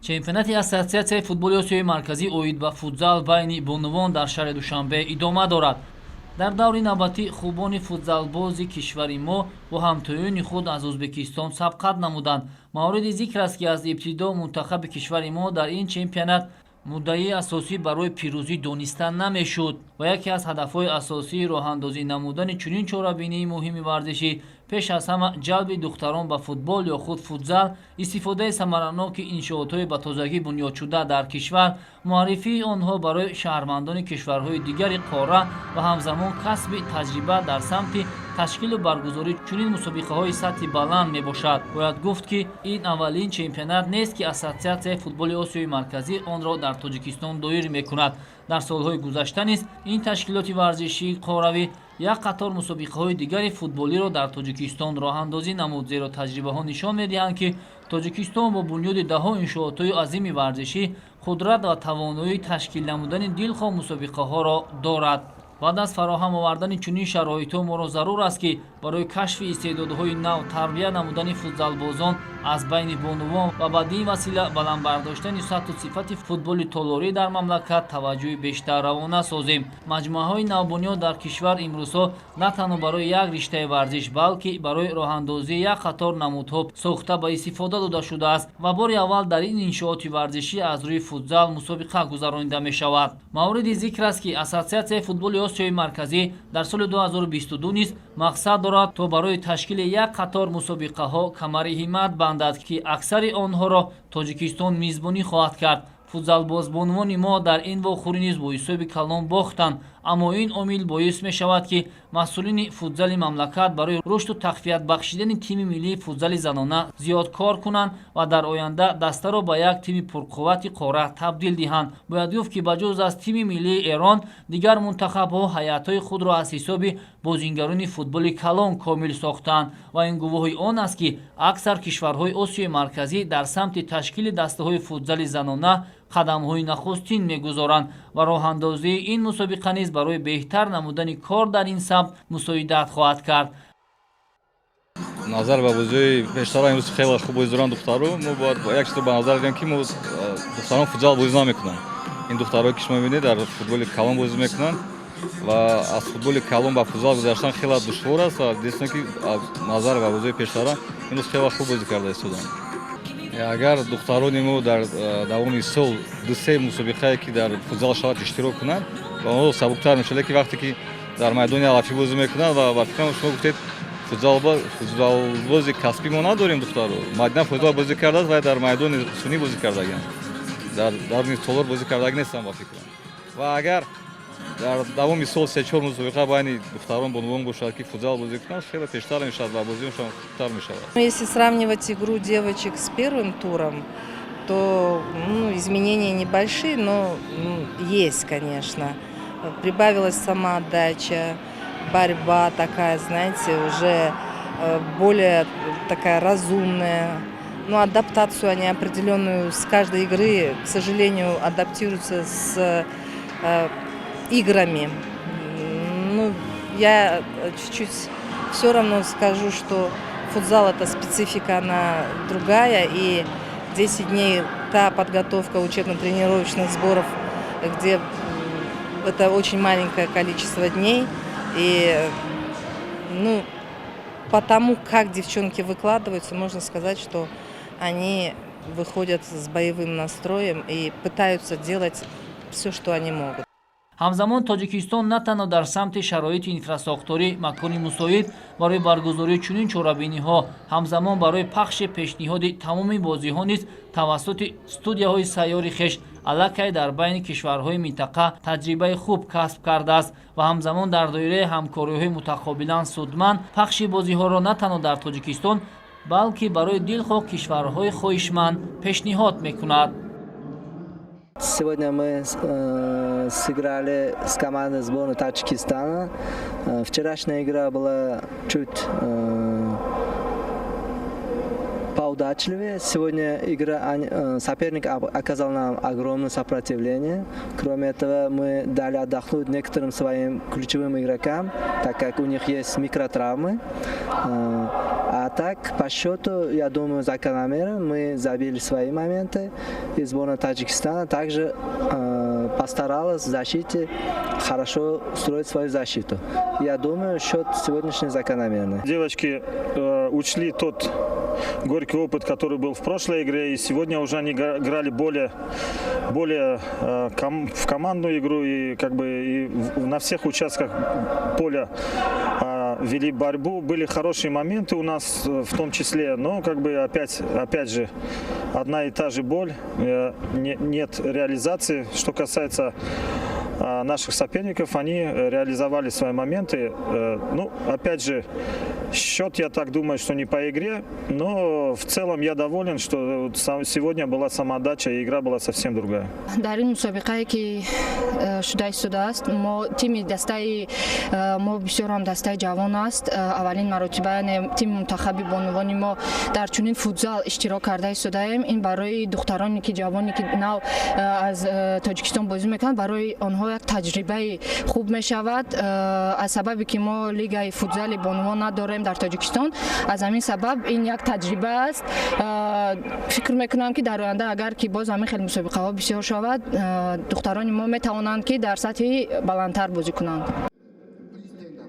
чемпионати ассоциатсияи футболи осиёи марказӣ оид ба футзал байни бонувон дар шаҳри душанбе идома дорад. дар даври навбатӣ хубони футзалбози кишвари мо бо ҳамтоёни худ аз ӯзбекистон сабқат намуданд. мавриди зикр аст ки аз ибтидо мунтахаби кишвари мо дар ин чемпионат муддаии асосӣ барои пирӯзӣ дониста намешуд ва яке аз ҳадафҳои асосии роҳандозӣ намудани чунин чорабинии муҳими варзишӣ пеш аз ҳама ҷалби духтарон ба футбол ё худ футзал, истифодаи самараноки иншоотҳои ба тозагӣ бунёдшуда дар кишвар, муаррифии онҳо барои шаҳрвандони кишварҳои дигари қорра ва ҳамзамон касби таҷриба дар самти ташкилу баргузории чунин мусобиқаҳои сатҳи баланд мебошад. бояд гуфт ки ин аввалин чемпионат нест ки ассоатсиясияи футболи осиёи марказӣ онро дар тоҷикистон доир мекунад. дар солҳои гузашта низ ин ташкилоти варзишии қорравӣ як қатор мусобиқаҳои дигари футболиро дар тоҷикистон роҳандозӣ намуд, зеро таҷрибаҳо нишон медиҳанд ки тоҷикистон бо бунёди даҳҳо иншоотҳои азими варзишӣ қудрат ва тавоноии ташкил намудани дилхоҳ мусобиқаҳоро дорад. баъд аз фароҳам овардани чунин шароитҳо моро зарур аст ки барои кашфи истеъдодҳои нав тарбия намудани футзалбозон аз байни бонувон ва бадин васила баландбардоштани сатҳу сифати футболи толорӣ дар мамлакат таваҷҷӯҳи бештар равона созем. маҷмӯаҳои навбунёд дар кишвар имрӯзҳо на танҳо барои як риштаи варзиш, балки барои роҳандозии як қатор намудҳо сохта ба истифода дода шудааст ва бори аввал дар ин иншооти варзишӣ аз рӯи футзал мусобиқа гузаронида мешавад. мавриди зикр аст ки ассоатсиясияи футболи осиёи марказӣ дар соли 2022 низ мақсад дорад то барои ташкили як қатор мусобиқаҳо камари ҳиммат бандад ки аксари онҳоро тоҷикистон мизбонӣ хоҳад кард. футзалбозбонувони мо дар ин вохӯрӣ низ бо ҳисоби калон бохтанд, аммо ин омил боис мешавад ки масъулини футзали мамлакат барои рушду тақвият бахшидани тими миллии футзали занона зиёд кор кунанд ва дар оянда дастаро ба як тими пурқуввати қорра табдил диҳанд. бояд гуфт ки ба ҷуз аз тими миллии Эрон дигар мунтахабҳо ҳаятҳои худро аз ҳисоби бозингарони футболи калон комил сохтаанд ва ин гувоҳи он аст ки аксар кишварҳои осиёи марказӣ дар самти ташкили дастаҳои футзали занона қадамҳои нахустин мегузоранд ва роҳандозии ин мусобиқа низ барои беҳтар намудани кор дар ин самт мусоидат хоҳад кард. назар ба бозии пештара имрӯз хеле хуб бозӣ доранд духтаро. мо бояд як чиз ба назар биёрем ки мо духтарон футзал бозӣ намекунанд. ин духтарҳое ки шумо мебинед дар футболи калон бозӣ мекунанд ва аз футболи калон ба футзал гузаштан хеле душвор аст ва дидем ки назар ба бозии пештара имрӯз хеле хуб бозӣ карда истоданд. агар духтарони мо дар давоми сол ду-се мусобиқае ки дар футзал шавад иштирок кунанд ва онҳо сабуктар мешавад, леки вақте ки дар майдони алафӣ бозӣ мекунанд ва ба фикрам шумо гуфтед футзалбози касбӣ мо надорем духтаро. Майдан футзал бозӣ кардааст ва дар майдони сунӣ бозӣ кардагианд. дар давни толор бозӣ кардаг нестанд ба фикрам. ва агар дар давоми сол 3-4 мусобиқа байни духтарон бонувон бошад ки футзал бозӣ кунанд, хеле пештар мешавад ва бозиашон хубтар мешавад. Если сравнивать игру девочек с первым туром, то изменения небольшие, но есть, конечно. Прибавилась самоотдача, борьба такая, знаете, уже более такая разумная. Но адаптацию они определенную с каждой игры, к сожалению, адаптируются с играми. Я чуть-чуть все равно скажу, что футзал — это специфика, она другая, и 10 дней та подготовка учебно-тренировочных сборов, где это очень маленькое количество дней, и потому как девчонки выкладываются, можно сказать, что они выходят с боевым настроем и пытаются делать все, что они могут. ҳамзамон тоҷикистон на танҳо дар самти шароити инфраструктурӣ макони мусоид барои баргузории чунин чорабиниҳо, ҳамзамон барои пахши пешниҳоди тамоми бозиҳо низ тавассути студияҳои сайёри хеш аллакай дар байни кишварҳои минтақа таҷрибаи хуб касб кардааст ва ҳамзамон дар доираи ҳамкориҳои мутақобилан судманд пахши бозиҳоро на танҳо дар Тоҷикистон, балки барои дилхоҳ кишварҳои хоҳишманд пешниҳод мекунад. Сегодня мы сыграли с командой сборной Таджикистана. Вчерашняя игра была чуть поудачливее. Сегодня соперник оказал нам огромное сопротивление. Кроме этого, мы дали отдохнуть некоторым своим ключевым игрокам, так как у них есть микротравмы. А А так, по счету, я думаю, закономерно мы забили свои моменты. И сборная Таджикистана также постаралась в защите хорошо строить свою защиту. Я думаю, счет сегодняшний закономерный. Девочки учли тот горький опыт, который был в прошлой игре, и сегодня уже они играли более в командную игру и на всех участках поля вели борьбу. Были хорошие моменты у нас в том числе, но опять же одна и та же боль, нет реализации. Что касается наших соперников, они реализовали свои моменты. Опять же, счет, я так думаю, что не по игре, но в целом я доволен, что сегодня была самоотдача и игра была совсем другая. дар ин мусобиқае ки шуда истодааст мо тими дастаи мо бисёрам дастаи ҷавон аст. Аввалин маротиба тими мунтахаби бонувони мо дар чунин футзал иштирок карда истодаем. Ин барои духтароне ки ҷавоне ки нав аз Тоҷикистон бозӣ мекунанд, барои онҳо як таҷрибаи хуб мешавад. Аз сабаби ки мо лигаи футзали бонувон надорем дар Тоҷикистон, аз ҳамин сабаб ин як таҷриба аст. Фикр мекунам ки дар оянда агар ки боз ҳамин хел мусобиқаҳо бисёр шавад, духтарони мо метавонанд ки дар сатҳи баландтар бозӣ кунанд.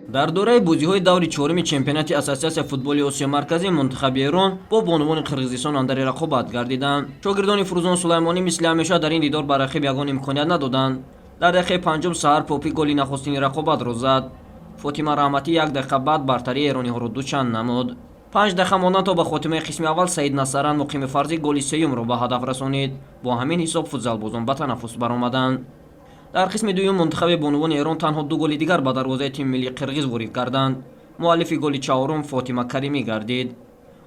дар дораи бозиҳои даври чорumi чемпионати Ассоатсиясияи футболи Осиёи Марказӣ мунтахаби Эрон бо бонувони Қирғизистон андари рақобат гардиданд. Шогирдони Фурӯзон Сулаймонӣ мисли ҳамеша дар ин дидор ба рақиб ягон имконият надоданд. Дар дақиқаи панҷум Саҳар Попӣ голи нахустини рақобатро зад. Фотима Раҳматӣ як дақиқа баъд бартарии эрониҳоро дучанд намуд. 5 дақиқа монда то ба хотимаи қисми аввал Саид Насаран муқими фарзӣ голи сеюмро ба ҳадаф расонид. Бо ҳамин ҳисоб футзалбозон ба танаффус баромаданд. дар қисми дуюм мунтахаби бонувони Эрон танҳо 2 голи дигар ба дарвозаи тими миллии Қирғиз ворид карданд. муаллифи голи чаҳорум Фотима Каримӣ гардид.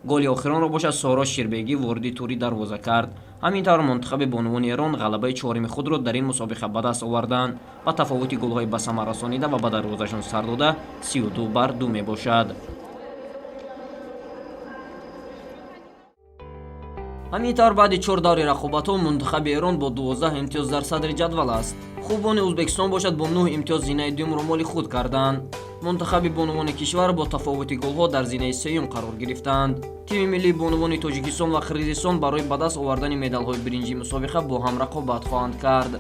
голи охиронро бошад Сора Ширбегӣ ворidi тури дарвоза кард. ҳамин тавр мунтахаби бонувони Эрон ғалабаи чорими худро дар ин мусобиқа ба даст оварданд. ба тафовути голҳои ба самар расонида ва ба дарвозашон сар дода 32-2 мебошад. ҳамин тавр баъди 4 даври рақобатҳо мунтахаби Эрон бо 12 имтиёз дар садри ҷадвал аст. хубони Ӯзбекистон бошад бо 9 имтиёз зинаи дуюмро моли худ карданд. мунтахаби бонувони кишвар бо тафовути голҳо дар зинаи сеюм қарор гирифтанд. тими миллии бонувони Тоҷикистон ва Қирғизистон барои ба даст овардани медалҳои биринҷии мусобиқа бо ҳам рақобат хоҳанд кард.